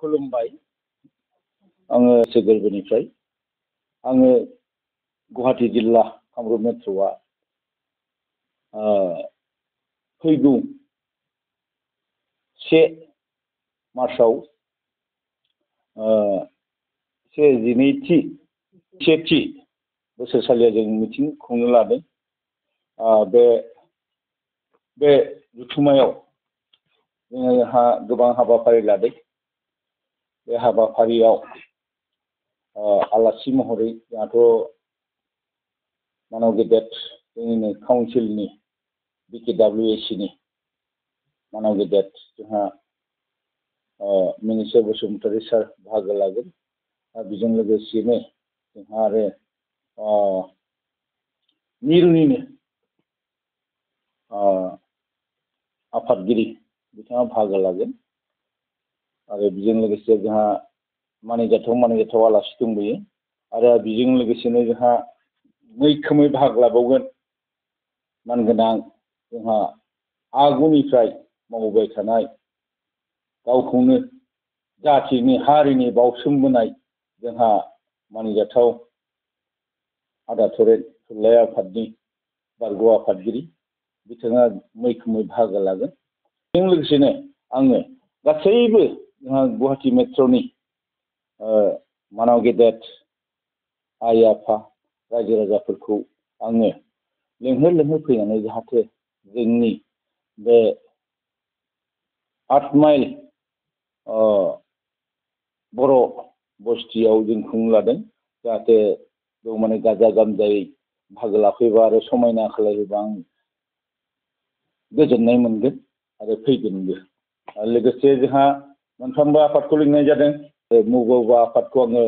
खुलुमबाय आङो गोसो गोरबोनिफ्राय आङो गुवाहाटि जिल्ला कामरुप मेट्र'आ फैगौ 1 मार्चआव 12थि बोसोरसालियाव जों मिथिं खुंनो लादों। बे जथुम्मायाव जोंहा गोबां हाबाफारि लादों। बे हाबाफारियाव आलासि महरै जोंहाथ' मानव गेदेर जोंनिनो काउन्सिलनि BKWAC नि मानव गेदेर जोंहा मिनिस्टार बसुमतारी सार बाहागो लागोन। बेजों लोगोसेनो जोंहा आरो मिरुनिनो आफादगिरि बिथाङा बाहागो लागोन आरो बेजों लोगोसे जोंहा मानिजाथाव आलासि दंबोयो आरो बेजों लोगोसेनो जोंहा मैखोमै बाहागो लाबावगोन मानगोनां जोंहा आगुनिफ्राय मावबोबाय थानाय गावखौनो जाथिनि हारिनि बावसोमबोनाय जोंहा मानिजाथाव आदालत थुनलाइ आफादनि बारग' आफादगिरि बिथाङा मैखोमै बाहागो लागोन। बेजों लोगोसेनो आङो गासैबो जोंहा गुवाहाटि मेट्र'नि मानव गेदेर आइ आफा रायजो राजाफोरखौ आङो लेंहर फैनानै जाहाथे जोंनि बे 8 माइल बर' बस्तियाव जों खुंनो लादों। जाहाथे बेयाव माने गाजा गोमजायै बाहागो लाफैबा आरो समायना खालायोबा आं गोजोननाय मोनगोन आरो फैगोनबो। लोगोसे जोंहा मोनफ्रोमबो आफादखौ लिंनाय जादों। बबेबा आफादखौ आङो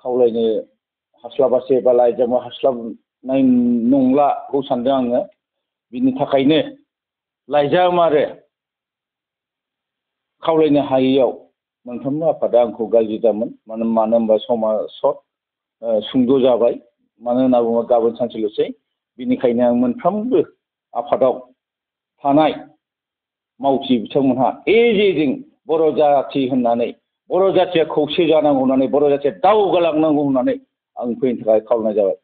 खावलायनो हास्लाबासै बा लाइजामाव हास्लाबनाय नंलाखौ सानदों आङो। बिनि थाखायनो लाइजाम आरो खावलायनो हायैयाव मोनफ्रोमबो आफादा आंखौ गाज्रि दामोन। मानो होनबा समा सुंद' जाबाय। मानो होनना बुङोबा गाबोन सानसेल'सै। बिनिखायनो आं मोनफ्रोमबो आफादाव थानाय मावथि बिथांमोनहा जों बर' जाथि होननानै बर' जाथिया खौसे जानांगौ होननानै बर' जाथिया दावगालांनांगौ होननानै आं फैनो थाखाय खावलायनाय जाबाय।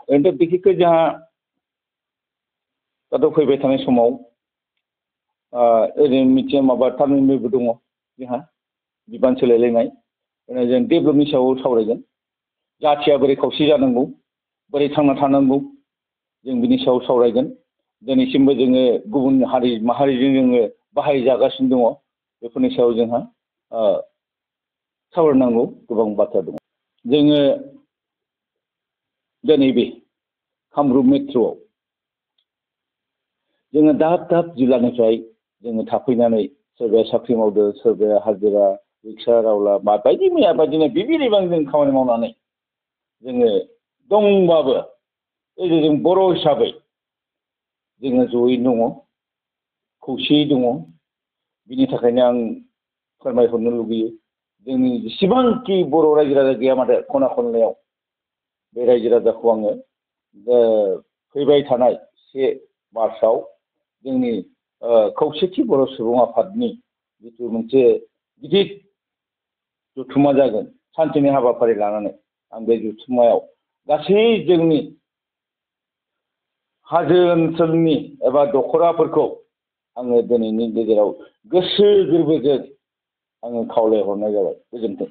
ओरैनोथ' बिखेखकै जोंहा दाथ' फैबाय थानाय समाव ओरैनो मिथिया थारमिनबो दङ जोंहा बिबान सोलायलायनाय। जों डेभेलपनि सायाव सावरायगोन। जाथिया बोरै खौसे जानांगौ, बोरै थांना थानांगौ, जों बिनि सायाव सावरायगोन। दिनैसिमबो जोङो गुबुन हारि माहारिजों जोङो बाहायजागासिनो दङ। बेफोरनि सायाव जोंहा सावरायनांगौ गोबां बाथ्रा दङ। जोङो दिनै बे कामरुप मेट्र'आव जोङो दाब जिल्लानिफ्राय जोङो थाफैनानै सोरबाया साख्रि मावदों, सोरबाया हाजिरा रिक्सा रावला बायदि मैया बायदिनो बिबां जों खामानि मावनानै जोङो दंबाबो जों बर' हिसाबै जोङो ज'यैनो दङ, खौसेयै दङ। बिनि थाखायनो आं फोरमायहरनो लुगैयो जोंनि जेसेबांखि बर' रायजो राजा गैया माथो खना खनलायाव बे रायजो राजाखौ आङो फैबाय थानाय 1 मार्चआव जोंनि खौसेथि बर' सुबुं आफादनि जिथु मोनसे गिदिर जथुम्मा जागोन सानसेनि हाबाफारि लानानै आं बे जथुम्मायाव गासै जोंनि हाजो ओनसोलनि एबा दख'राफोरखौ आङो दिनैनि गेजेराव गोसो गोरबोजों आङो खावलायहरनाय जाबाय। गोजोन्थों।